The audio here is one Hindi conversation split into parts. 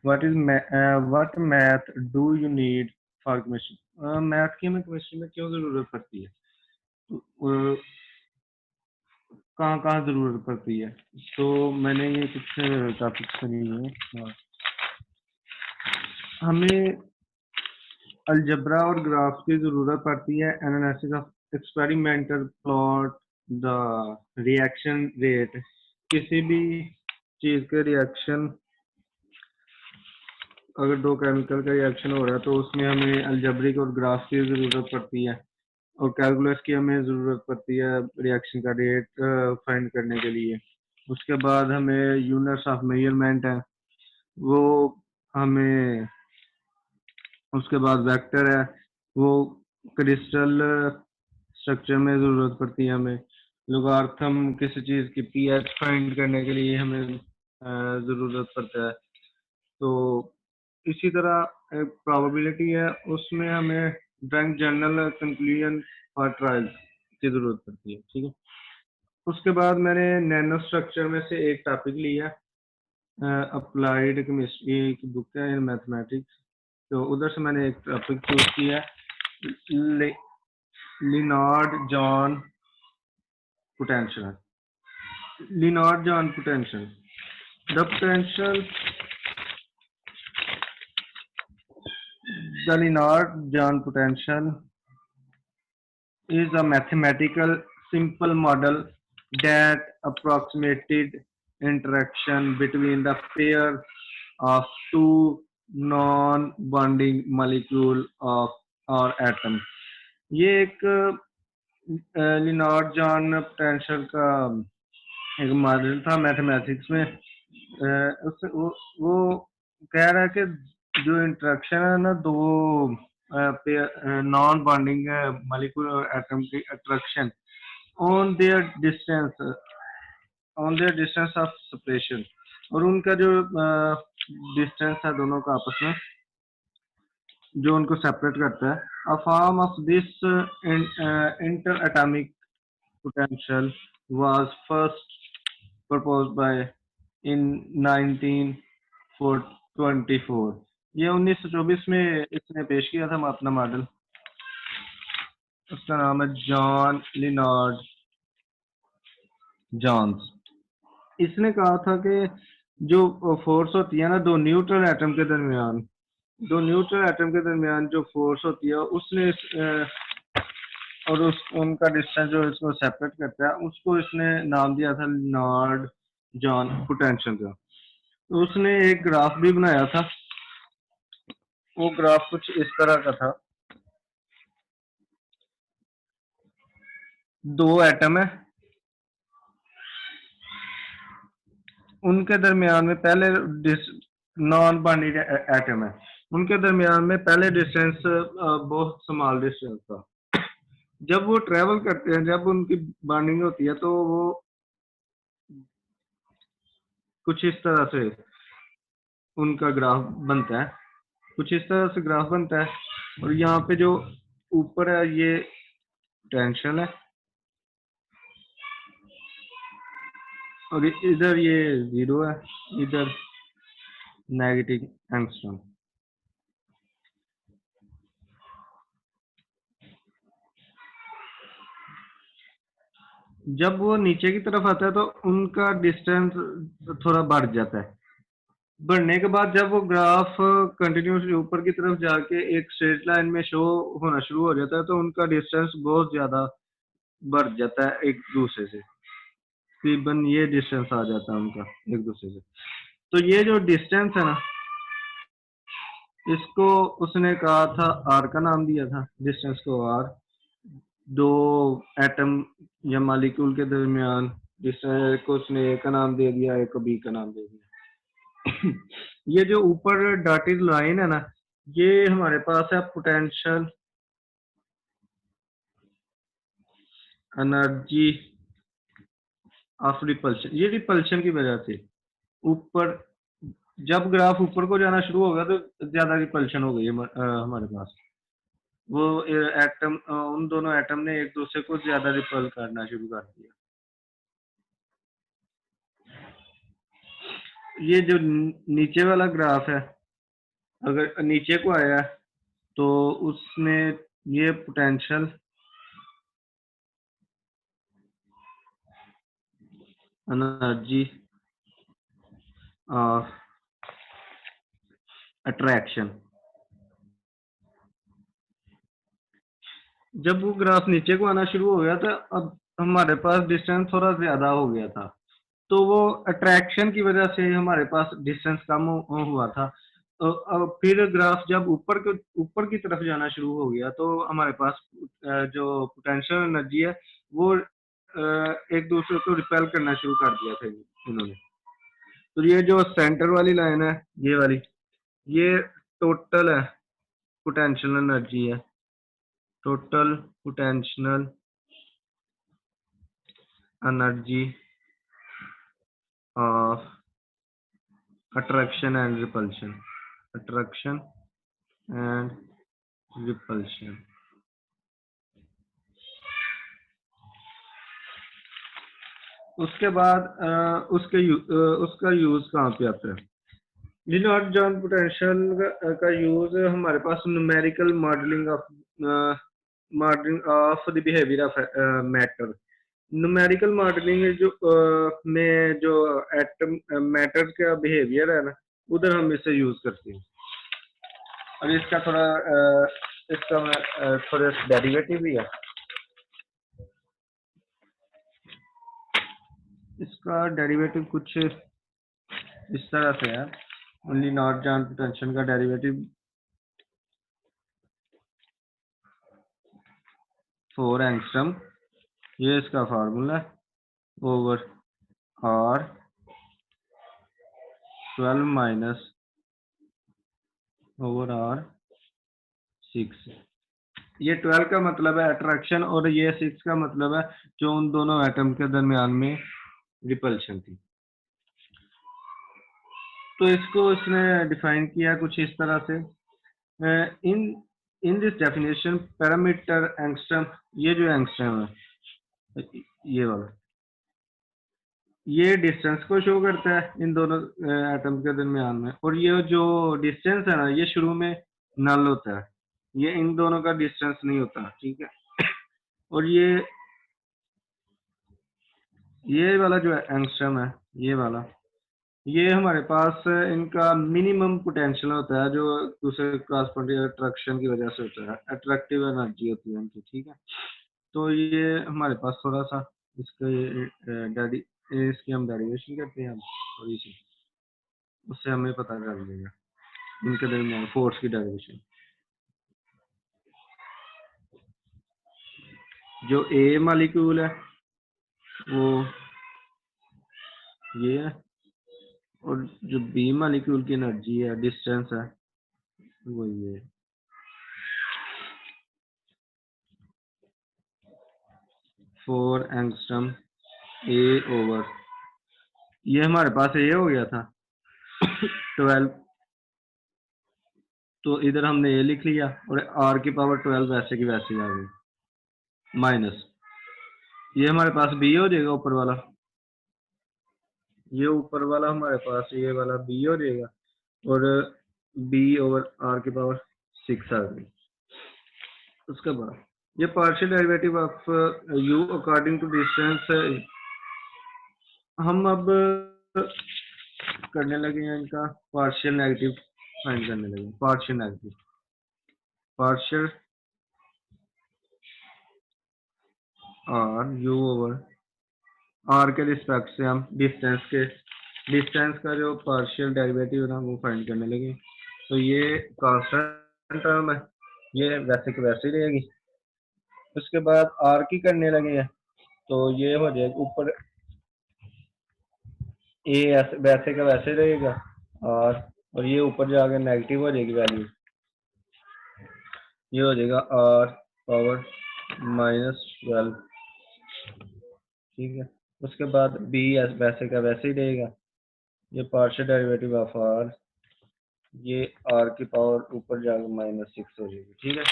What math do you need for chemistry? Math की हमें केमिस्ट्री में क्यों जरूरत पड़ती है? कहाँ कहाँ जरूरत पड़ती है? तो मैंने ये कुछ टॉपिक्स लिए हैं। हमें अलजबरा और ग्राफ की जरूरत पड़ती है। Analysis of experimental plot, the reaction rate, किसी भी चीज के रिएक्शन, अगर दो केमिकल का रिएक्शन हो रहा है तो उसमें हमें अलजब्रिक और ग्राफ की जरूरत पड़ती है, और कैलकुलस की हमें ज़रूरत पड़ती है रिएक्शन का रेट फाइंड करने के लिए। उसके बाद हमें यूनिट्स ऑफ मेजरमेंट है वो हमें, उसके बाद वेक्टर है वो क्रिस्टल स्ट्रक्चर में ज़रूरत पड़ती है हमें। लोगार्थम किसी चीज़ की पीएच फाइंड करने के लिए हमें ज़रूरत पड़ता है। तो इसी तरह एक प्रोबेबिलिटी है, उसमें हमें ड्राइंग जनरल कंक्लूजन और ट्रायल्स की जरूरत पड़ती है। ठीक है, उसके बाद मैंने नैनो स्ट्रक्चर में से एक टॉपिक लिया, अप्लाइड केमिस्ट्री की बुक है इन मैथमेटिक्स, तो उधर से मैंने एक टॉपिक चूज किया, Lenard Jones potential. Lenard Jones potential, the potential, the Lennard-John potential is a mathematical simple model that approximated interaction between the pair of two non-bonding molecule of or atom। ये एक लिनार्ड जॉन पोटेंशियल का एक मॉडल था मैथमेटिक्स में। वो कह रहा है कि जो इंटरेक्शन है ना, दो नॉन बॉन्डिंग मॉलिक्यूल और एटम की attraction on their distance of separation, और उनका जो डिस्टेंस है दोनों का आपस में जो उनको सेपरेट करता है, a form of this inter atomic potential was first proposed by in 1924। ये 1924 में इसने पेश किया था अपना मॉडल। उसका नाम है जॉन लिनार्ड जॉन्स। इसने कहा था कि जो फोर्स होती है ना दो न्यूट्रल एटम के दरमियान, जो फोर्स होती है उसने और उनका डिस्टेंस जो इसको सेपरेट करता है उसको इसने नाम दिया था लिनार्ड जॉन पोटेंशियल का। तो उसने एक ग्राफ भी बनाया था, वो ग्राफ कुछ इस तरह का था। दो एटम है, उनके दरमियान में पहले नॉन बाइनरी एटम है, उनके दरमियान में पहले डिस्टेंस बहुत स्मॉल डिस्टेंस था। जब वो ट्रेवल करते हैं, जब उनकी बॉन्डिंग होती है तो वो कुछ इस तरह से उनका ग्राफ बनता है, कुछ इस तरह से ग्राफ बनता है। और यहाँ पे जो ऊपर है ये पोटेंशियल है, और इधर ये 0 है, इधर नेगेटिव एंगस्ट्रॉम। जब वो नीचे की तरफ आता है तो उनका डिस्टेंस थोड़ा बढ़ जाता है। बढ़ने के बाद जब वो ग्राफ कंटिन्यूसली ऊपर की तरफ जाके एक स्ट्रेट लाइन में शो होना शुरू हो जाता है तो उनका डिस्टेंस बहुत ज्यादा बढ़ जाता है एक दूसरे से, तकरीबन ये डिस्टेंस आ जाता है उनका एक दूसरे से। तो ये जो डिस्टेंस है ना, इसको उसने कहा था आर का नाम दिया था, डिस्टेंस को आर। दो एटम या मॉलिक्यूल के दरमियान डिस्टेंस को उसने ए का नाम दे दिया, एक को बी का नाम दे दिया। ये जो ऊपर डॉटेड लाइन है ना, ये हमारे पास है पोटेंशियल एनर्जी ऑफ रिपल्शन। ये रिपल्शन की वजह से ऊपर, जब ग्राफ ऊपर को जाना शुरू होगा तो ज्यादा रिपल्शन हो गई हमारे पास। वो एटम, उन दोनों एटम ने एक दूसरे को ज्यादा रिपल करना शुरू कर दिया। ये जो नीचे वाला ग्राफ है अगर नीचे को आया तो उसने ये पोटेंशियल एनर्जी ऑफ अट्रैक्शन, जब वो ग्राफ नीचे को आना शुरू हो गया था, अब हमारे पास डिस्टेंस थोड़ा ज्यादा हो गया था, तो वो अट्रैक्शन की वजह से हमारे पास डिस्टेंस कम हुआ था। तो अब फिर ग्राफ जब ऊपर की तरफ जाना शुरू हो गया तो हमारे पास जो पोटेंशियल एनर्जी है वो एक दूसरे को रिपेल करना शुरू कर दिया था इन्होंने। तो ये जो सेंटर वाली लाइन है, ये वाली, ये टोटल है पोटेंशियल एनर्जी है, total potential energy of attraction and repulsion, attraction and repulsion। उसके बाद उसका यूज कहाँ पे आता है? लिनार्ड जॉन पोटेंशियल का यूज हमारे पास numerical modelling of the behaviour of matter. Numerical modelling में जो एटम मैटर का बिहेवियर है ना, उधर हम इसे यूज करते हैं। और इसका थोड़ा डेरिवेटिव भी है। इसका डेरिवेटिव कुछ इस तरह से है, ओनली नॉट जॉन पोटेंशियल का डेरिवेटिव 4 एंगस्ट्रम, ये इसका फार्मूला है, over are 12 minus over are 6। ये 12 का मतलब है अट्रैक्शन और ये 6 का मतलब है जो उन दोनों एटम के दरमियान में रिपल्शन थी। तो इसको इसने डिफाइन किया कुछ इस तरह से, in in this definition parameter angstrom, ये जो एंगस्ट्रम है ये वाला, ये डिस्टेंस को शो करता है इन दोनों एटम के दरमियान में, और ये जो डिस्टेंस है ना, ये शुरू में नल होता है, ये इन दोनों का डिस्टेंस नहीं होता, ठीक है। और ये वाला जो एंगस्ट्रम है, ये वाला, ये हमारे पास इनका मिनिमम पोटेंशियल होता है जो दूसरे क्रॉसपोर्टिंग अट्रैक्शन की वजह से होता है, अट्रैक्टिव एनर्जी होती है इनकी, ठीक है। तो ये हमारे पास थोड़ा सा इसकी हम डेरिवेशन करते हैं थोड़ी सी, उससे हमें पता चल जाएगा इनके दरमियान फोर्स की डेरिवेशन। जो ए मालिक्यूल है वो ये है, और जो बी मालिक्यूल की एनर्जी है, डिस्टेंस है, वो ये है। 4 एंगस्ट्रम ए ओवर, ये हमारे पास ये हो गया था 12, तो इधर हमने ये लिख लिया और आर की पावर 12 वैसे की वैसे आ गई, माइनस ये हमारे पास बी हो जाएगा ऊपर वाला, ये ऊपर वाला हमारे पास ये वाला बी हो जाएगा, और बी ओवर आर की पावर 6 आ गई। उसके बाद ये partial derivative of U according to distance, हम अब करने लगे हैं इनका पार्शियल नेगेटिव फाइंड करने लगे, partial negative, partial R U over R के रिस्पेक्ट से हम डिस्टेंस का जो पार्शियल डेरिवेटिव है ना वो फाइंड करने लगे। तो ये कांस्टेंट टर्म है, ये वैसे की वैसे ही रहेगी। उसके बाद आर की करने लगे हैं, तो ये हो जाएगा ऊपर ए वैसे का वैसे रहेगा और ये ऊपर जाकर नेगेटिव हो जाएगी वैल्यू, ये हो जाएगा आर पावर -12, ठीक है। उसके बाद बी वैसे का वैसे ही रहेगा, ये पार्शियल डेरिवेटिव ऑफ आर, ये आर की पावर ऊपर जाकर -6 हो जाएगी, ठीक है।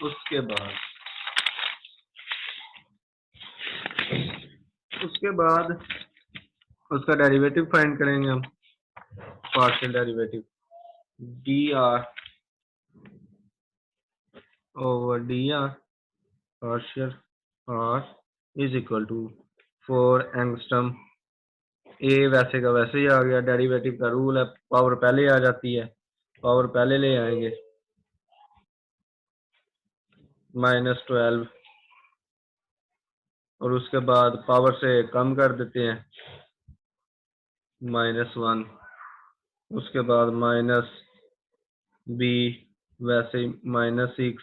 उसके बाद उसका डेरिवेटिव फाइंड करेंगे हम, partial derivative dr over dr partial r is equal to 4 angstrom. ए वैसे का वैसे ही आ गया, डेरिवेटिव का रूल है, पावर पहले आ जाती है, पावर पहले ले आएंगे, -12 और उसके बाद पावर से कम कर देते हैं, -1, उसके बाद माइनस बी वैसे ही -6,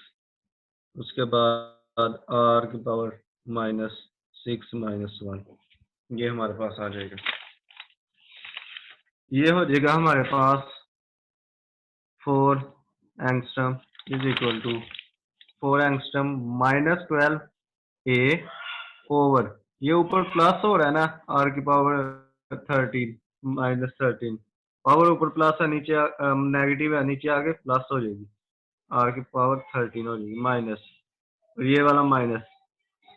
उसके बाद आर की पावर -6 -1, ये हमारे पास आ जाएगा। ये हो जाएगा हमारे पास 4 angstrom is equal to 4 angstrom -12 A over, ये ऊपर प्लस हो रहा है ना, आर की पावर 13 -13, पावर ऊपर प्लस है, नीचे नेगेटिव है, नीचे आगे प्लस हो जाएगी, आर की पावर 13 हो जाएगी माइनस, और ये वाला माइनस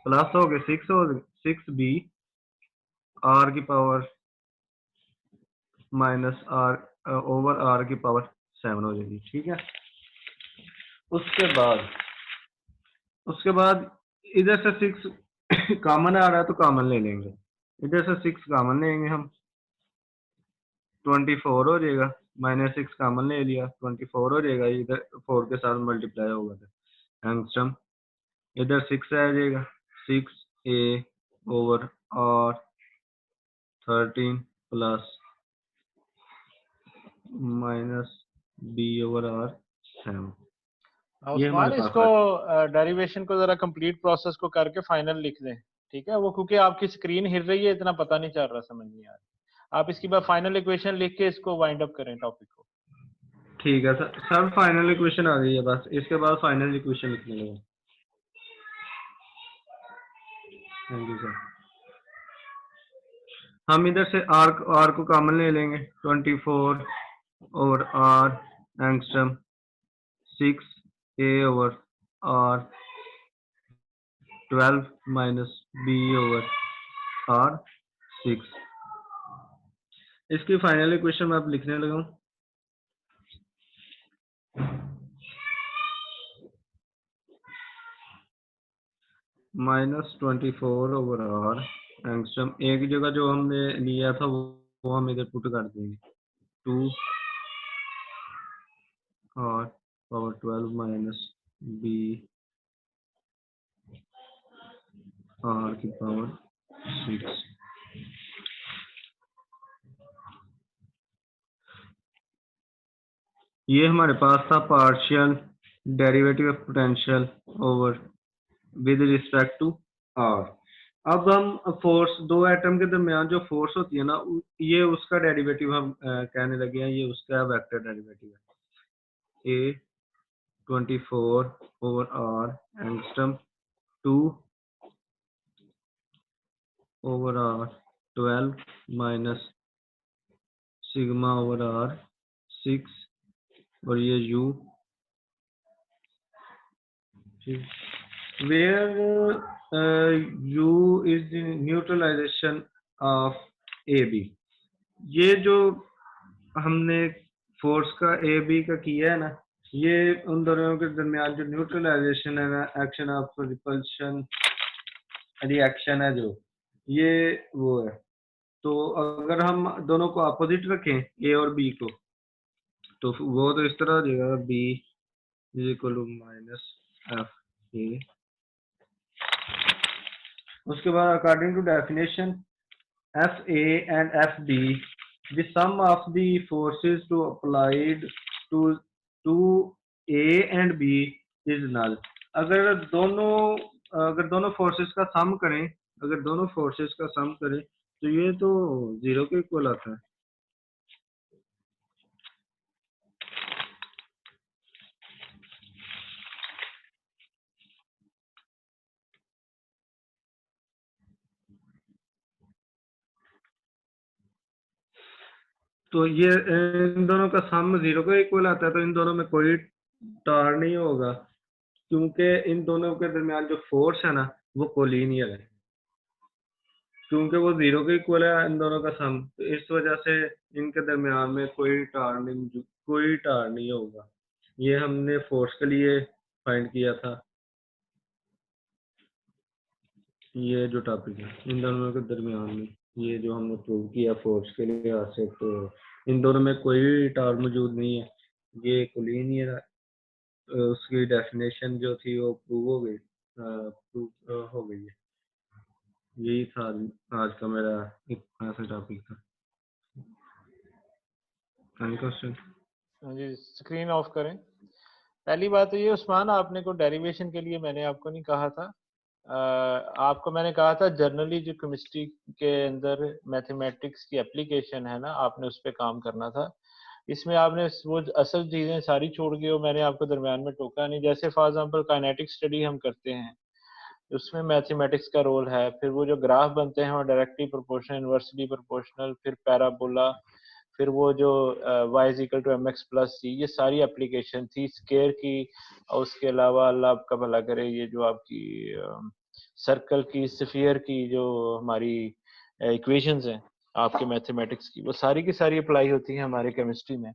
प्लस हो गए 6 हो 6b आर की power minus R over R की पावर 7 हो जाएगी। ठीक है, उसके बाद इधर से 6 कॉमन आ रहा है तो कॉमन ले लेंगे, इधर से 6 कॉमन लेंगे हम, 24 हो जाएगा, -6 कॉमन ले लिया, 24 हो जाएगा, इधर 4 के साथ मल्टीप्लाई होगा तो एंगस्ट्रम, इधर 6 आ जाएगा, 6a over R 13 plus -b over R 7, ये उस्मान, हमारे पास इसको है। डेरिवेशन को जरा कंप्लीट प्रोसेस को करके फाइनल लिख दें, ठीक है? वो क्योंकि आपकी स्क्रीन हिल रही है, इतना पता नहीं चल रहा, समझ नहीं आ रहा। आप इसके बाद फाइनल इक्वेशन लिख के इसको वाइंड अप करें टॉपिक को। ठीक है सर, फाइनल इक्वेशन आ गई है, बस इसके बाद फाइनल इक्वेशन लिखने लगे। Thank you sir. हम इधर से आर को कॉमन ले लेंगे, 24 over are angstrom 6a over are 12 minus b over are 6, इसकी फाइनल इक्वेशन मैं अब लिखने लगा हूँ। -24 ओवर आर एंगस्ट्रम, एक जगह जो हमने लिया था वो हम इधर पुट कर देंगे, 2 r power 12 minus b r की पावर 6, ये हमारे पास था partial derivative of potential over with respect to r. अब हम फोर्स, दो एटम के दरमियान जो फोर्स होती है ना, ये उसका डेरिवेटिव हम कहने लगे हैं, ये उसका वेक्टर डेरिवेटिव है, a 24 over are angstrom 2 over are 12 minus sigma over are 6, और ये u, where u is the neutralization of AB। ये जो हमने फोर्स का ए बी का किया है ना, ये उन दोनों के दरमियान जो न्यूट्रलाइजेशन है ना, एक्शन ऑफ रिपल्शन रिएक्शन है जो, ये वो है। तो अगर हम दोनों को अपोजिट रखें ए और बी को, तो वो तो इस तरह हो जाएगा, b is equal to -f a. उसके बाद according to definition FA and FB, the sum of the forces to applied to to A and B is null। अगर दोनों फोर्सेस का सम करें, अगर दोनों फोर्सेस का सम करें तो ये तो 0 के इक्वल आता है। तो ये इन दोनों का सम 0 के इक्वल आता है, तो इन दोनों में कोई टार नहीं होगा, क्योंकि इन दोनों के दरमियान जो फोर्स है ना वो कोलिनियर है। क्योंकि वो 0 के इक्वल है इन दोनों का सम, तो इस वजह से इनके दरमियान में कोई टार नहीं होगा। ये हमने फोर्स के लिए फाइंड किया था। ये जो टॉपिक है इन दोनों के दरमियान में, ये जो हमने प्रूव किया फोर्स के लिहाज से, तो इन दोनों में कोई टार मौजूद नहीं है। ये कोलिनियर उसकी डेफिनेशन जो थी वो प्रूव हो गई, प्रूव हो गई है। यही था आज का मेरा एक ऐसा टॉपिक था। Any question? जी, स्क्रीन ऑफ करें। पहली बात तो ये उस्मान, आपने को डेरिवेशन के लिए मैंने आपको नहीं कहा था। आपको मैंने कहा था जनरली जो केमिस्ट्री के अंदर मैथमेटिक्स की एप्लीकेशन है ना, आपने उस पे काम करना था। इसमें आपने वो असल चीजें सारी छोड़ गई और मैंने आपको दरमियान में टोका नहीं। जैसे फॉर एग्जांपल काइनेटिक स्टडी हम करते हैं, उसमें मैथमेटिक्स का रोल है। फिर वो जो ग्राफ बनते हैं वो डायरेक्टली प्रोपोर्शनल, इनवर्सली प्रोपोर्शनल, फिर पैराबोला, फिर वो जो y is equal to M X plus C, ये सारी एप्लीकेशन थी स्केयर की। और उसके अलावा अल्लाह आपका भला करे, ये जो आपकी सर्कल की, स्फीयर की जो हमारी इक्वेशंस हैं आपके मैथमेटिक्स की, वो सारी की सारी अप्लाई होती हैं हमारे केमिस्ट्री में।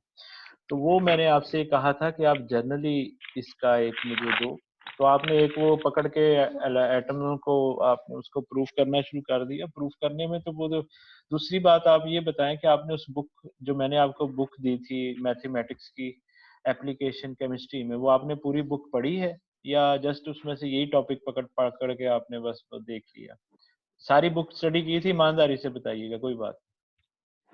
तो वो मैंने आपसे कहा था कि आप जनरली इसका एक मुझे दो। तो आपने एक वो पकड़ के एटम को आपने उसको प्रूफ करना शुरू कर दिया। प्रूफ करने में तो वो तो दूसरी बात, आप ये बताएं कि आपने उस बुक, जो मैंने आपको बुक दी थी मैथमेटिक्स की एप्लीकेशन केमिस्ट्री में, वो आपने पूरी बुक पढ़ी है या जस्ट उसमें से यही टॉपिक पकड़ पकड़ के आपने बस वो देख लिया? सारी बुक स्टडी की थी? ईमानदारी से बताइएगा, कोई बात।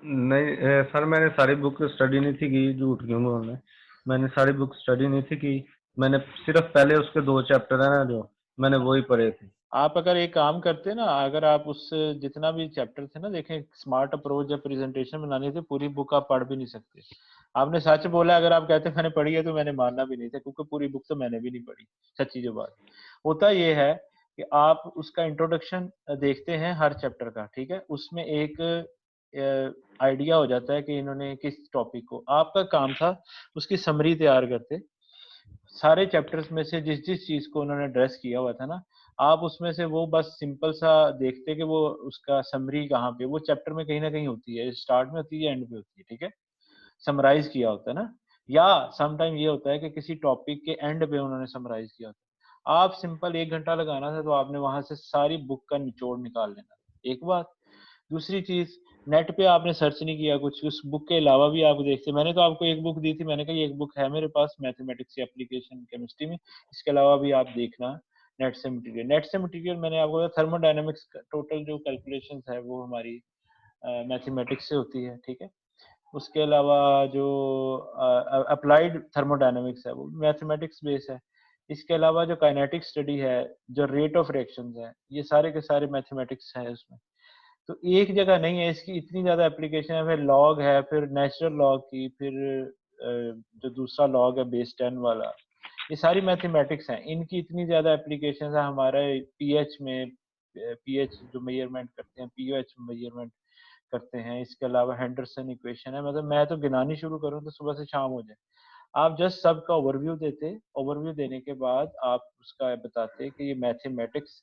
नहीं सर, मैंने सारी बुक स्टडी नहीं थी की, झूठ क्यों बोलना। मैंने सारी बुक स्टडी नहीं थी की। मैंने सिर्फ पहले उसके 2 चैप्टर है ना जो, मैंने वही पढ़े थे। आप अगर एक काम करते ना, अगर आप उस जितना भी चैप्टर थे ना, देखें स्मार्ट अप्रोच जब प्रेजेंटेशन बनानी थी, पूरी बुक आप पढ़ भी नहीं सकते। आपने सच बोला, अगर आप कहते मैंने पढ़ी है तो मैंने मानना भी नहीं था, क्योंकि पूरी बुक तो मैंने भी नहीं पढ़ी। सच्ची जो बात होता ये है कि आप उसका इंट्रोडक्शन देखते हैं हर चैप्टर का, ठीक है, उसमें एक आइडिया हो जाता है कि इन्होंने किस टॉपिक को, आपका काम था उसकी समरी तैयार करते सारे चैप्टर्स में से, जिस जिस चीज को उन्होंने एड्रेस किया हुआ था ना, आप उसमें से वो बस सिंपल सा देखते कि वो उसका समरी कहाँ पे, वो चैप्टर में कहीं ना कहीं होती है, स्टार्ट में होती है, एंड पे होती है, ठीक है, समराइज किया होता है ना। या समटाइम ये होता है कि किसी टॉपिक के एंड पे उन्होंने समराइज किया होता है। आप सिंपल 1 घंटा लगाना था तो आपने वहां से सारी बुक का निचोड़ निकाल लेना, एक बात। दूसरी चीज, नेट पे आपने सर्च नहीं किया कुछ, उस बुक के अलावा भी आप देखते। मैंने तो आपको एक बुक दी थी, मैंने कहा ये एक बुक है मेरे पास मैथमेटिक्स की एप्लीकेशन केमिस्ट्री में, इसके अलावा भी आप देखना नेट से मटेरियल। नेट से मटेरियल मैंने आपको थर्मोडायनेमिक्स का टोटल जो कैलकुलेशंस है वो हमारी मैथमेटिक्स से होती है, ठीक है। उसके अलावा जो अप्लाइड थर्मोडायनेमिक्स है वो मैथमेटिक्स बेस है। इसके अलावा जो काइनेटिक स्टडी है, जो रेट ऑफ रिएक्शंस है, ये सारे के सारे मैथमेटिक्स है उसमें। तो एक जगह नहीं है, इसकी इतनी ज्यादा एप्लीकेशन है। फिर लॉग है, फिर नेचुरल लॉग की, फिर जो दूसरा लॉग है बेस 10 वाला, ये सारी मैथमेटिक्स हैं, इनकी इतनी ज्यादा एप्लीकेशन है हमारे पीएच में। पीएच जो मेजरमेंट करते हैं, पीओएच मेजरमेंट करते हैं। इसके अलावा हेंडरसन इक्वेशन है, मतलब मैं तो गिनानी शुरू करूँ तो सुबह से शाम हो जाए। आप जस्ट सबका ओवरव्यू देते, ओवरव्यू देने के बाद आप उसका बताते कि ये मैथमेटिक्स,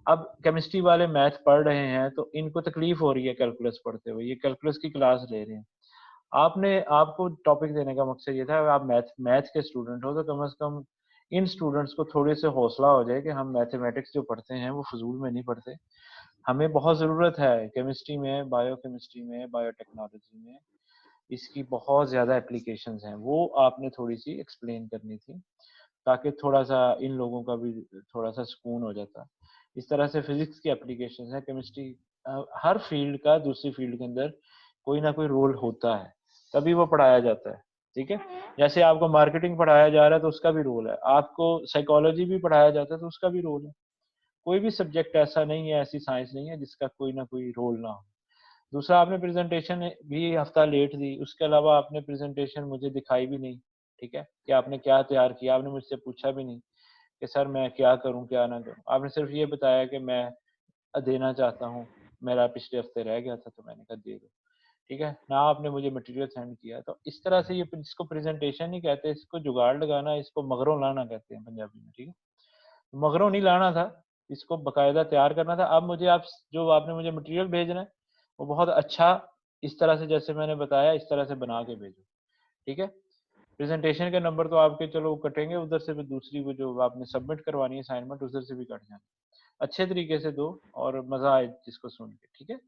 अब केमिस्ट्री वाले मैथ पढ़ रहे हैं तो इनको तकलीफ हो रही है कैलकुलस पढ़ते हुए, ये कैलकुलस की क्लास ले रहे हैं। आपने, आपको टॉपिक देने का मकसद ये था, आप मैथ मैथ के स्टूडेंट हो तो कम से कम इन स्टूडेंट्स को थोड़े से हौसला हो जाए कि हम मैथमेटिक्स जो पढ़ते हैं वो फजूल में नहीं पढ़ते। हमें बहुत ज़रूरत है केमिस्ट्री में, बायोकेमिस्ट्री में, बायोटेक्नोलॉजी में, इसकी बहुत ज़्यादा एप्लीकेशंस हैं, वो आपने थोड़ी सी एक्सप्लेन करनी थी, ताकि थोड़ा-सा इन लोगों का भी थोड़ा-सा सुकून हो जाता। इस तरह से फिज़िक्स की एप्लीकेशंस हैं, केमिस्ट्री, हर फ़ील्ड का दूसरी फ़ील्ड के अंदर कोई ना कोई रोल होता है, तभी वो पढ़ाया जाता है, ठीक है? जैसे आपको मार्केटिंग पढ़ाया जा रहा है तो उसका भी रोल है, आपको साइकोलॉजी भी पढ़ाया जाता है तो उसका भी रोल है। कोई भी सब्जेक्ट ऐसा नहीं है, ऐसी साइंस नहीं है जिसका कोई ना कोई रोल ना हो। दूसरा, आपने प्रेजेंटेशन भी हफ्ता लेट दी, उसके अलावा आपने प्रेजेंटेशन मुझे दिखाई भी नहीं, ठीक है, कि आपने क्या तैयार किया, आपने मुझसे पूछा भी नहीं कि सर मैं क्या करूं क्या ना करूं। आपने सिर्फ ये बताया कि मैं देना चाहता हूं, मेरा पिछले हफ्ते रह गया था तो मैंने कहा दे दो, ठीक है ना। आपने मुझे मटेरियल सेंड किया, तो इस तरह से, ये इसको प्रेजेंटेशन नहीं कहते, इसको जुगाड़ लगाना, इसको मगरों लाना कहते हैं पंजाबी में, ठीक है। मगरों नहीं लाना था, इसको बकायदा तैयार करना था। अब मुझे आप जो आपने मुझे मटेरियल भेजना है वो बहुत अच्छा इस तरह से जैसे मैंने बताया इस तरह से बना के भेजो, ठीक है। प्रेजेंटेशन के नंबर तो आपके चलो कटेंगे उधर से, भी दूसरी वो जो आपने सबमिट करवानी है असाइनमेंट उधर से भी कट जाए। अच्छे तरीके से दो और मजा आए जिसको सुन के, ठीक है।